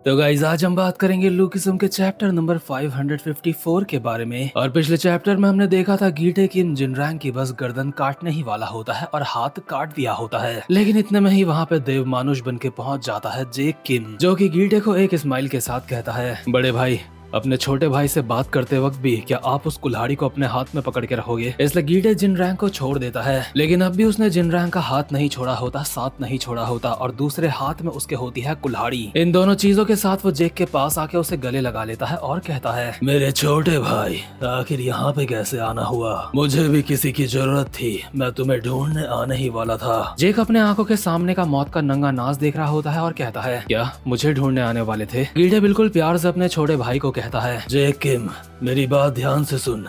तो गाइस आज हम बात करेंगे लूकिज्म के चैप्टर नंबर 554 के बारे में। और पिछले चैप्टर में हमने देखा था गीटे किम जिनरैंग की बस गर्दन काटने ही वाला होता है और हाथ काट दिया होता है, लेकिन इतने में ही वहाँ पे देव मानुष बन के पहुँच जाता है जेक किम, जो कि गीटे को एक स्माइल के साथ कहता है, बड़े भाई अपने छोटे भाई से बात करते वक्त भी क्या आप उस कुल्हाड़ी को अपने हाथ में पकड़ के रखोगे। इसलिए गीटे जिनरैंग को छोड़ देता है, लेकिन अब भी उसने जिनरैंग का हाथ नहीं छोड़ा होता, साथ नहीं छोड़ा होता, और दूसरे हाथ में उसके होती है कुल्हाड़ी। इन दोनों चीजों के साथ वो जेक के पास आके उसे गले लगा लेता है और कहता है, मेरे छोटे भाई आखिर यहाँ पे कैसे आना हुआ, मुझे भी किसी की जरूरत थी, मैं तुम्हें ढूंढने आने ही वाला था। जेक अपने आंखों के सामने का मौत का नंगा नाच देख रहा होता है और कहता है, क्या मुझे ढूंढने आने वाले थे। गीटे बिल्कुल प्यार से अपने छोटे भाई को कहता है, जेक किम मेरी बात ध्यान से सुन,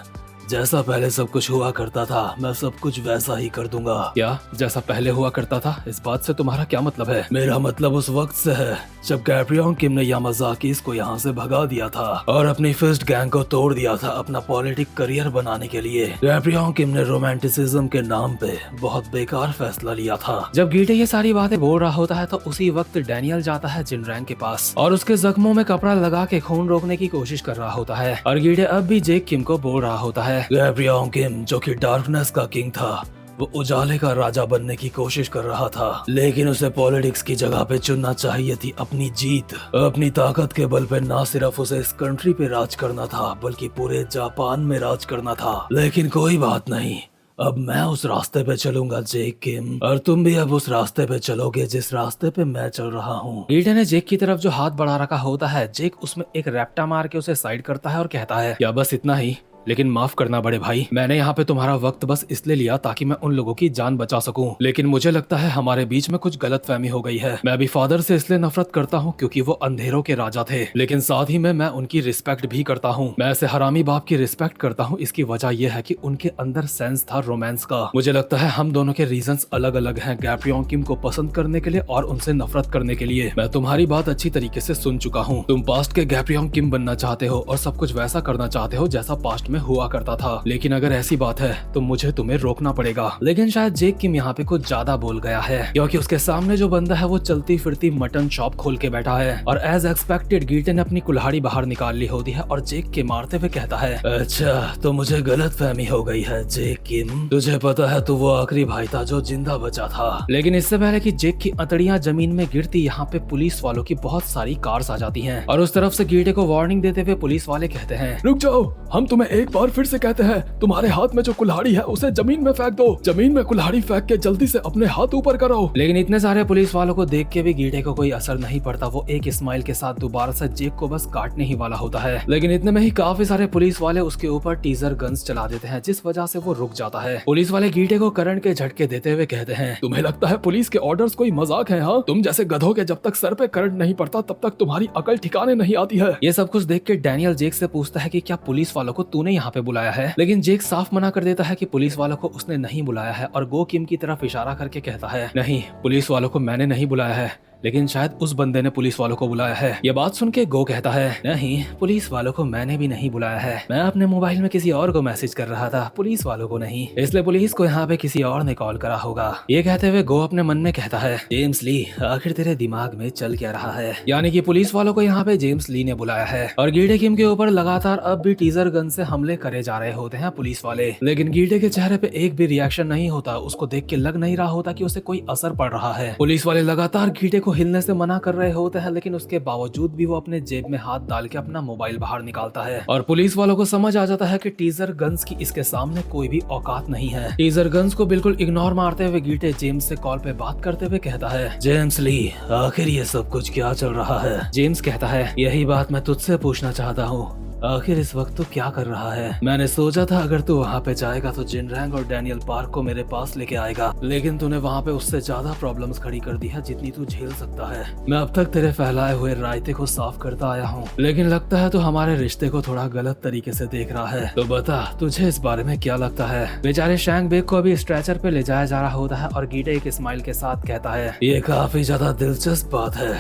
जैसा पहले सब कुछ हुआ करता था मैं सब कुछ वैसा ही कर दूंगा। क्या जैसा पहले हुआ करता था, इस बात से तुम्हारा क्या मतलब है। मेरा मतलब उस वक्त से है जब गैब्रियोन किम ने यामाजाकीस को यहाँ से भगा दिया था और अपनी फिस्ट गैंग को तोड़ दिया था अपना पॉलिटिक करियर बनाने के लिए। गैब्रियोन किम ने रोमांटिसिज्म के नाम पे बहुत बेकार फैसला लिया था। जब गीटे ये सारी बातें बोल रहा होता है तो उसी वक्त डैनियल जाता है जिनरैंग के पास और उसके जख्मों में कपड़ा लगा के खून रोकने की कोशिश कर रहा होता है, और गीटे अब भी जेक किम को बोल रहा होता है, गैब्रियोन किम जो कि डार्कनेस का किंग था, वो उजाले का राजा बनने की कोशिश कर रहा था, लेकिन उसे पॉलिटिक्स की जगह पे चुनना चाहिए थी अपनी जीत। अपनी ताकत के बल पे ना सिर्फ उसे इस कंट्री पे राज करना था बल्कि पूरे जापान में राज करना था। लेकिन कोई बात नहीं, अब मैं उस रास्ते पे चलूंगा जेक किम, और तुम भी अब उस रास्ते पे चलोगे जिस रास्ते पे मैं चल रहा हूँ। गीटे ने जेक की तरफ जो हाथ बढ़ा रखा होता है, जेक उसमें एक रैप्टा मार के उसे साइड करता है और कहता है, क्या बस इतना ही, लेकिन माफ करना बड़े भाई, मैंने यहाँ पे तुम्हारा वक्त बस इसलिए लिया ताकि मैं उन लोगों की जान बचा सकूं, लेकिन मुझे लगता है हमारे बीच में कुछ गलतफहमी हो गई है। मैं भी फादर से इसलिए नफरत करता हूँ क्योंकि वो अंधेरों के राजा थे, लेकिन साथ ही में मैं उनकी रिस्पेक्ट भी करता हूँ। मैं ऐसे हरामी बाप की रिस्पेक्ट करता हूँ, इसकी वजह यह है कि उनके अंदर सेंस था रोमांस का। मुझे लगता है हम दोनों के रीजंस अलग अलग हैं, गैब्रियोन किम को पसंद करने के लिए और उनसे नफरत करने के लिए। मैं तुम्हारी बात अच्छी तरीके से सुन चुका हूँ। तुम पास्ट के गैब्रियोन किम बनना चाहते हो और सब कुछ वैसा करना चाहते हो जैसा पास्ट में हुआ करता था, लेकिन अगर ऐसी बात है तो मुझे तुम्हें रोकना पड़ेगा। लेकिन शायद जेक किम यहाँ पे कुछ ज्यादा बोल गया है, क्योंकि उसके सामने जो बंदा है वो चलती फिरती मटन शॉप खोल के बैठा है, और एज एक्सपेक्टेड गीटे ने अपनी कुल्हाड़ी बाहर निकाल ली होती है और जेक के मारते हुए कहता है, अच्छा तो मुझे गलत फहमी हो गई है जेक किम, तुझे पता है तू वो आखिरी भाई था जो जिंदा बचा था। लेकिन इससे पहले कि जेक की अतड़ियां जमीन में गिरती, यहाँ पे पुलिस वालों की बहुत सारी कार्स आ जाती हैं, और उस तरफ से गीटे को वार्निंग देते हुए पुलिस वाले कहते हैं, रुक जाओ, हम तुम्हें एक बार फिर से कहते हैं तुम्हारे हाथ में जो कुल्हाड़ी है उसे जमीन में फेंक दो, जमीन में कुल्हाड़ी फेंक के जल्दी से अपने हाथ ऊपर करो। लेकिन इतने सारे पुलिस वालों को देख के भी गीटे को कोई असर नहीं पड़ता। वो एक स्माइल के साथ दोबारा से जेक को बस काटने ही वाला होता है, लेकिन इतने में ही काफी सारे पुलिस वाले उसके ऊपर टीजर गन्स चला देते हैं, जिस वजह से वो रुक जाता है। पुलिस वाले गीटे को करंट के झटके देते हुए कहते हैं, तुम्हें लगता है पुलिस के ऑर्डर्स कोई मजाक है? हाँ, तुम जैसे गधों के जब तक सर पे करंट नहीं पड़ता तब तक तुम्हारी अकल ठिकाने नहीं आती है। ये सब कुछ देख के डैनियल जेक से पूछता है कि क्या पुलिस वालों को तूने यहाँ पे बुलाया है, लेकिन जेक साफ मना कर देता है कि पुलिस वालों को उसने नहीं बुलाया है, और गो किम की तरफ इशारा करके कहता है, नहीं पुलिस वालों को मैंने नहीं बुलाया है, लेकिन शायद उस बंदे ने पुलिस वालों को बुलाया है। ये बात सुन के गो कहता है, नहीं पुलिस वालों को मैंने भी नहीं बुलाया है, मैं अपने मोबाइल में किसी और को मैसेज कर रहा था, पुलिस वालों को नहीं, इसलिए पुलिस को यहाँ पे किसी और ने कॉल करा होगा। ये कहते हुए गो अपने मन में कहता है, जेम्स ली आखिर तेरे दिमाग में चल क्या रहा है, यानी कि पुलिस वालों को यहाँ पे जेम्स ली ने बुलाया है। और गीटे किम के ऊपर लगातार अब भी टीजर गन से हमले करे जा रहे होते हैं पुलिस वाले, लेकिन गीटे के चेहरे पे एक भी रिएक्शन नहीं होता। उसको देख के लग नहीं रहा होता कि उसे कोई असर पड़ रहा है। पुलिस वाले लगातार गीटे को हिलने से मना कर रहे होते हैं, लेकिन उसके बावजूद भी वो अपने जेब में हाथ डाल के अपना मोबाइल बाहर निकालता है, और पुलिस वालों को समझ आ जाता है कि टीजर गन्स की इसके सामने कोई भी औकात नहीं है। टीजर गन्स को बिल्कुल इग्नोर मारते हुए गीटे जेम्स से कॉल पे बात करते हुए कहता है, जेम्स ली आखिर ये सब कुछ क्या चल रहा है? जेम्स कहता है, यही बात मैं तुझसे पूछना चाहता हूँ, आखिर इस वक्त तू क्या कर रहा है? मैंने सोचा था अगर तू वहाँ पे जाएगा तो जिनरैंग और डैनियल पार्क को मेरे पास लेके आएगा, लेकिन तूने वहाँ पे उससे ज्यादा प्रॉब्लम्स खड़ी कर दी है जितनी तू झेल सकता है। मैं अब तक तेरे फैलाए हुए रायते को साफ करता आया हूँ, लेकिन लगता है तू हमारे रिश्ते को थोड़ा गलत तरीके से देख रहा है। तो बता तुझे इस बारे में क्या लगता है? बेचारे शैंग बेग को अभी स्ट्रेचर पे ले जाया जा रहा होता है, और गीटे एक स्माइल के साथ कहता है, ये काफी ज्यादा दिलचस्प बात है,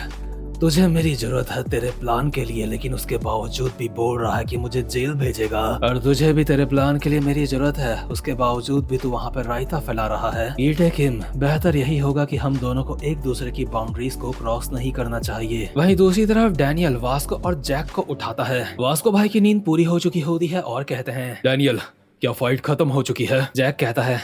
तुझे मेरी जरूरत है तेरे प्लान के लिए, लेकिन उसके बावजूद भी बोल रहा है कि मुझे जेल भेजेगा। और तुझे भी तेरे प्लान के लिए मेरी जरूरत है, उसके बावजूद भी तू वहाँ पे रायता फैला रहा है। गीटे किम, बेहतर यही होगा कि हम दोनों को एक दूसरे की बाउंड्रीज को क्रॉस नहीं करना चाहिए। वहीं दूसरी तरफ डैनियल वास्को और जैक को उठाता है। वास्को भाई की नींद पूरी हो चुकी होती है और कहते हैं, डैनियल क्या फाइट खत्म हो चुकी है? जैक कहता है,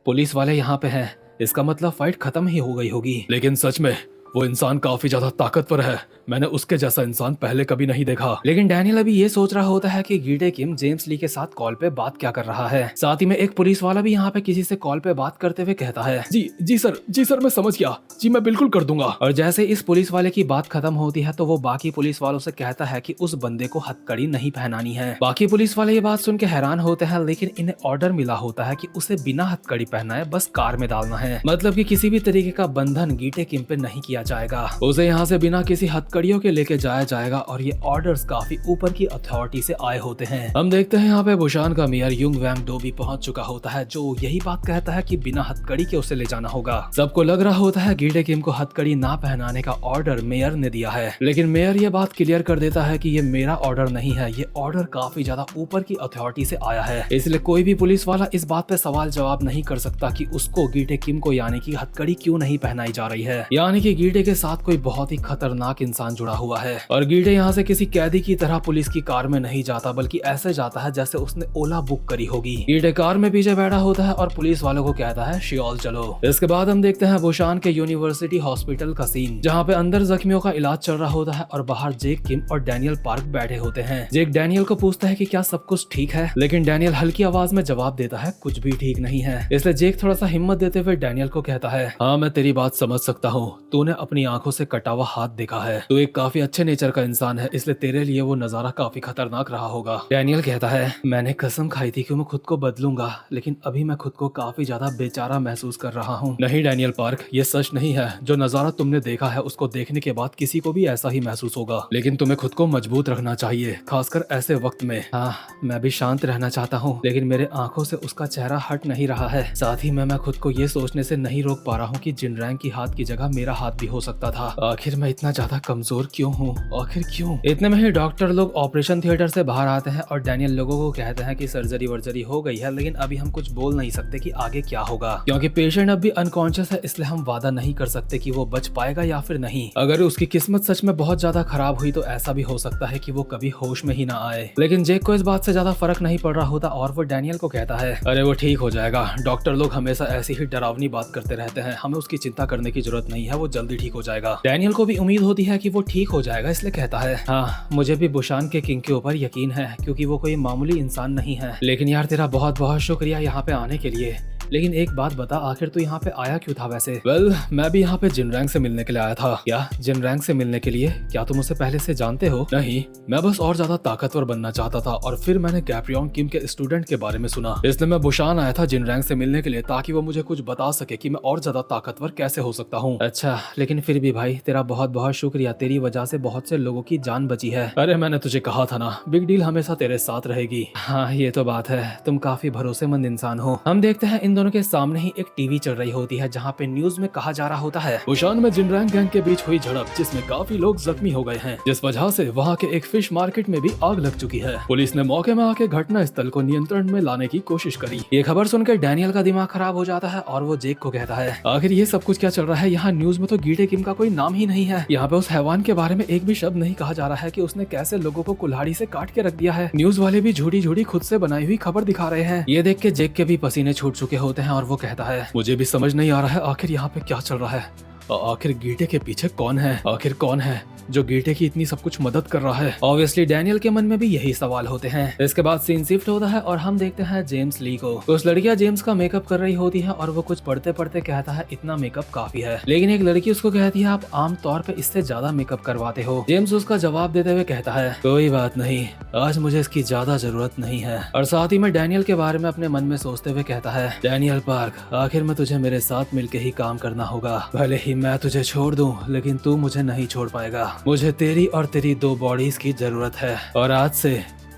पुलिस वाले यहाँ पे हैं, इसका मतलब फाइट खत्म ही हो गई होगी। लेकिन सच में वो इंसान काफी ज्यादा ताकतवर है, मैंने उसके जैसा इंसान पहले कभी नहीं देखा। लेकिन डैनियल अभी ये सोच रहा होता है कि गीटे किम जेम्स ली के साथ कॉल पे बात क्या कर रहा है। साथ ही में एक पुलिस वाला भी यहाँ पे किसी से कॉल पे बात करते हुए कहता है, जी सर मैं समझ गया जी, मैं बिल्कुल कर दूंगा। और जैसे इस पुलिस वाले की बात खत्म होती है तो वो बाकी पुलिस वालों से कहता है कि उस बंदे को हथकड़ी नहीं पहनानी है। बाकी पुलिस वाले ये बात सुन के हैरान होते हैं, लेकिन इन्हें ऑर्डर मिला होता है कि उसे बिना हथकड़ी पहनाए बस कार में डालना है। मतलब कि किसी भी तरीके का बंधन गीटे किम पे नहीं किया जाएगा, उसे यहाँ से बिना किसी हथकड़ियों के लेके जाया जाएगा। और ये ऑर्डर्स काफी ऊपर की अथॉरिटी से आए होते हैं। हम देखते हैं यहाँ पे बुशान का मेयर युंग वैंग डो भी पहुंच चुका होता है, जो यही बात कहता है कि बिना हथकड़ी के उसे ले जाना होगा। सबको लग रहा होता है गीटे किम को हथकड़ी ना पहनाने का ऑर्डर मेयर ने दिया है, लेकिन मेयर ये बात क्लियर कर देता है कि ये मेरा ऑर्डर नहीं है, ये ऑर्डर काफी ज्यादा ऊपर की अथॉरिटी से आया है। इसलिए कोई भी पुलिस वाला इस बात पे सवाल जवाब नहीं कर सकता कि उसको गीटे किम को यानी कि हथकड़ी क्यों नहीं पहनाई जा रही है। यानी कि गीटे के साथ कोई बहुत ही खतरनाक इंसान जुड़ा हुआ है। और गीटे यहाँ से किसी कैदी की तरह पुलिस की कार में नहीं जाता, बल्कि ऐसे जाता है जैसे उसने ओला बुक करी होगी। गीटे कार में पीछे बैठा होता है और पुलिस वालों को कहता है, शियोल चलो। इसके बाद हम देखते हैं बुशान के यूनिवर्सिटी हॉस्पिटल का सीन, जहाँ पे अंदर जख्मियों का इलाज चल रहा होता है और बाहर जेक किम और डैनियल पार्क बैठे होते हैं। जेक डैनियल को पूछता है कि क्या सब कुछ ठीक है, लेकिन डैनियल हल्की आवाज में जवाब देता है, कुछ भी ठीक नहीं है। इसलिए जेक थोड़ा सा हिम्मत देते हुए डैनियल को कहता है, हाँ मैं तेरी बात समझ सकता हूँ, तूने अपनी आंखों से कटा हुआ हाथ देखा है, तू एक काफी अच्छे नेचर का इंसान है, इसलिए तेरे लिए वो नजारा काफी खतरनाक रहा होगा। डैनियल कहता है, मैंने कसम खाई थी कि मैं खुद को बदलूंगा, लेकिन अभी मैं खुद को काफी ज्यादा बेचारा महसूस कर रहा हूँ। नहीं डैनियल पार्क, ये सच नहीं है, जो नजारा तुमने देखा है उसको देखने के बाद किसी को भी ऐसा ही महसूस होगा, लेकिन तुम्हें खुद को मजबूत रखना चाहिए, खासकर ऐसे वक्त में। हाँ मैं भी शांत रहना चाहता हूँ, लेकिन मेरे आंखों से उसका चेहरा हट नहीं रहा है। साथ ही मैं खुद को ये सोचने से नहीं रोक पा रहा हूँ कि जिनरैंग की हाथ की जगह मेरा हाथ भी हो सकता था। आखिर मैं इतना ज्यादा कमजोर क्यों हूँ, आखिर क्यों? इतने में ही डॉक्टर लोग ऑपरेशन थिएटर से बाहर आते हैं और डैनियल लोगों को कहते हैं कि सर्जरी वर्जरी हो गई है, लेकिन अभी हम कुछ बोल नहीं सकते कि आगे क्या होगा, क्योंकि पेशेंट अब भी अनकॉन्शियस है, इसलिए हम वादा नहीं कर सकते कि वो बच पाएगा या फिर नहीं। अगर उसकी किस्मत सच में बहुत ज्यादा खराब हुई तो ऐसा भी हो सकता है कि वो कभी होश में ही ना आए। लेकिन जेक को इस बात से ज्यादा फर्क नहीं पड़ रहा होता और वो डैनियल को कहता है, अरे वो ठीक हो जाएगा, डॉक्टर लोग हमेशा ऐसी ही डरावनी बात करते रहते हैं, हमें उसकी चिंता करने की जरूरत नहीं है, वो जल्दी ठीक हो जाएगा। डैनियल को भी उम्मीद होती है कि वो ठीक हो जाएगा, इसलिए कहता है, हाँ मुझे भी बुशान के किंग के ऊपर यकीन है, क्योंकि वो कोई मामूली इंसान नहीं है। लेकिन यार तेरा बहुत बहुत शुक्रिया यहाँ पे आने के लिए, लेकिन एक बात बता, आखिर तू यहाँ पे आया क्यों था वैसे? वेल, मैं भी यहाँ पे जिनरैंग से मिलने के लिए आया था। क्या जिनरैंग से मिलने के लिए? क्या तुम उसे पहले से जानते हो? नहीं, मैं बस और ज्यादा ताकतवर बनना चाहता था और फिर मैंने गैप्रियन किम के स्टूडेंट के बारे में सुना, इसलिए मैं बुशान आया था जिनरैंग से मिलने के लिए, ताकि वो मुझे कुछ बता सके कि मैं और ज्यादा ताकतवर कैसे हो सकता हूँ। अच्छा, लेकिन फिर भी भाई तेरा बहुत बहुत शुक्रिया, तेरी वजह से बहुत से लोगों की जान बची है। अरे मैंने तुझे कहा था ना, बिग डील हमेशा तेरे साथ रहेगी। हाँ ये तो बात है, तुम काफी भरोसेमंद इंसान हो। हम देखते हैं इन दोनों के सामने ही एक टीवी चल रही होती है, जहाँ पे न्यूज में कहा जा रहा होता है, बुशान में जिनरैंग गैंग के बीच हुई झड़प, जिसमें काफी लोग जख्मी हो गए हैं, जिस वजह से वहाँ के एक फिश मार्केट में भी आग लग चुकी है। पुलिस ने मौके में आके घटना स्थल को नियंत्रण में लाने की कोशिश करी। ये खबर सुनकर डैनियल का दिमाग खराब हो जाता है और वो जेक को कहता है, आखिर ये सब कुछ क्या चल रहा है? यहाँ न्यूज में तो गीटे किम का कोई नाम ही नहीं है, यहाँ पे उस हैवान के बारे में एक भी शब्द नहीं कहा जा रहा है कि उसने कैसे लोगों को कुल्हाड़ी से काट के रख दिया है। न्यूज वाले भी झूठी झूठी खुद से बनाई हुई खबर दिखा रहे हैं। ये देख के जेक के भी पसीने छूट चुके होते हैं और वो कहता है, मुझे भी समझ नहीं आ रहा है आखिर यहाँ पे क्या चल रहा है, आखिर गीटे के पीछे कौन है, आखिर कौन है जो गीटे की इतनी सब कुछ मदद कर रहा है? ऑब्वियसली डैनियल के मन में भी यही सवाल होते हैं। इसके बाद सीन शिफ्ट होता है और हम देखते हैं जेम्स ली को। कुछ लड़कियां जेम्स का मेकअप कर रही होती हैं और वो कुछ पढ़ते पढ़ते कहता है, इतना मेकअप काफी है। लेकिन एक लड़की उसको कहती है, आप आम तौर पे इससे ज्यादा मेकअप करवाते हो। जेम्स उसका जवाब देते हुए कहता है, कोई बात नहीं, आज मुझे इसकी ज्यादा जरूरत नहीं है। और साथ ही में डैनियल के बारे में अपने मन में सोचते हुए कहता है, डैनियल पार्क, आखिर में तुझे मेरे साथ मिलकर ही काम करना होगा। भले ही मैं तुझे छोड़ दूं, लेकिन तू मुझे नहीं छोड़ पाएगा। मुझे तेरी और तेरी 2 बॉडीज की जरूरत है और आज से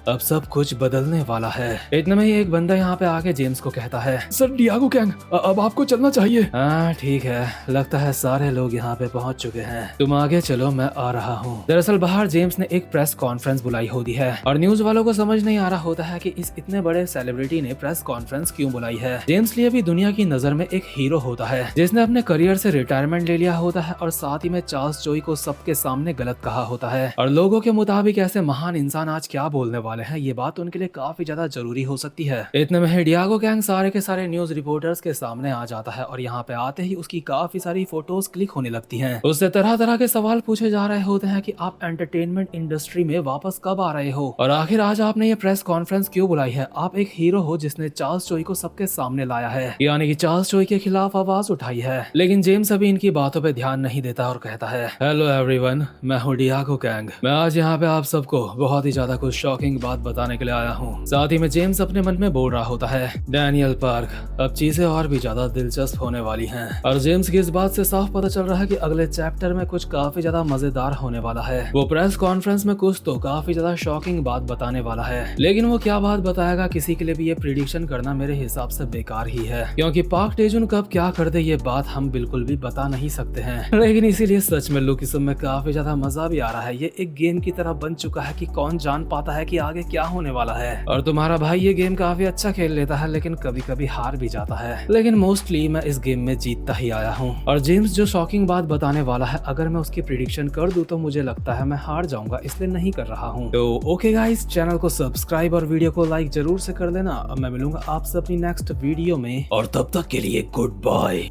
अब सब कुछ बदलने वाला है। इतने में ही एक बंदा यहाँ पे आके जेम्स को कहता है, सर डियागो कैंग, अब आपको चलना चाहिए। हाँ ठीक है, लगता है सारे लोग यहाँ पे पहुँच चुके हैं, तुम आगे चलो, मैं आ रहा हूँ। दरअसल बाहर जेम्स ने एक प्रेस कॉन्फ्रेंस बुलाई होती है और न्यूज वालों को समझ नहीं आ रहा होता है कि इस इतने बड़े सेलिब्रिटी ने प्रेस कॉन्फ्रेंस क्यों बुलाई है। जेम्स लिए भी दुनिया की नजर में एक हीरो होता है जिसने अपने करियर से रिटायरमेंट ले लिया होता है और साथ ही में चार्ल्स जोई को सबके सामने गलत कहा होता है और लोगों के मुताबिक ऐसे महान इंसान आज क्या बोलने वाले हैं, ये बात उनके लिए काफी ज्यादा जरूरी हो सकती है। इतने में डियागो कैंग सारे के सारे न्यूज रिपोर्टर्स के सामने आ जाता है और यहाँ पे आते ही उसकी काफी सारी फोटोज क्लिक होने लगती हैं। उससे तरह तरह के सवाल पूछे जा रहे होते हैं कि आप एंटरटेनमेंट इंडस्ट्री में वापस कब आ रहे हो और आखिर आज आपने ये प्रेस कॉन्फ्रेंस क्यों बुलाई है। आप एक हीरो हो जिसने चार्ल्स जोई को सबके सामने लाया है, यानी कि चार्ल्स जोई के खिलाफ आवाज उठाई है। लेकिन जेम्स अभी इनकी बातों पे ध्यान नहीं देता और कहता है, हेलो एवरीवन, मैं हूँ डियागो कैंग। मैं आज यहाँ पे आप सबको बहुत ही ज्यादा कुछ शॉकिंग बात बताने के लिए आया हूँ। साथ ही में जेम्स अपने मन में बोल रहा होता है, डैनियल पार्क, अब चीजें और भी ज्यादा दिलचस्प होने वाली हैं। और जेम्स की इस बात से साफ पता चल रहा है कि अगले चैप्टर में कुछ काफी ज्यादा मजेदार होने वाला है। वो प्रेस कॉन्फ्रेंस में कुछ तो काफी ज्यादा शॉकिंग बात बताने वाला है, लेकिन वो क्या बात बताएगा किसी के लिए भी ये प्रिडिक्शन करना मेरे हिसाब से बेकार ही है, क्योंकि पार्क टेजुन कब क्या कर दे ये बात हम बिल्कुल भी बता नहीं सकते हैं। लेकिन इसीलिए सच में लुकिसम में काफी ज्यादा मजा भी आ रहा है। ये एक गेम की तरह बन चुका है कि कौन जान पाता है कि आगे क्या होने वाला है। और तुम्हारा भाई ये गेम काफी अच्छा खेल लेता है लेकिन कभी कभी हार भी जाता है, लेकिन मोस्टली मैं इस गेम में जीतता ही आया हूँ। और जेम्स जो शॉकिंग बात बताने वाला है, अगर मैं उसकी प्रिडिक्शन कर दूं तो मुझे लगता है मैं हार जाऊंगा, इसलिए नहीं कर रहा हूँ। तो ओके गाइस, चैनल को सब्सक्राइब और वीडियो को लाइक जरूर से कर देना। अब मैं मिलूंगा आपसे अपनी नेक्स्ट वीडियो में और तब तक के लिए गुड बाय।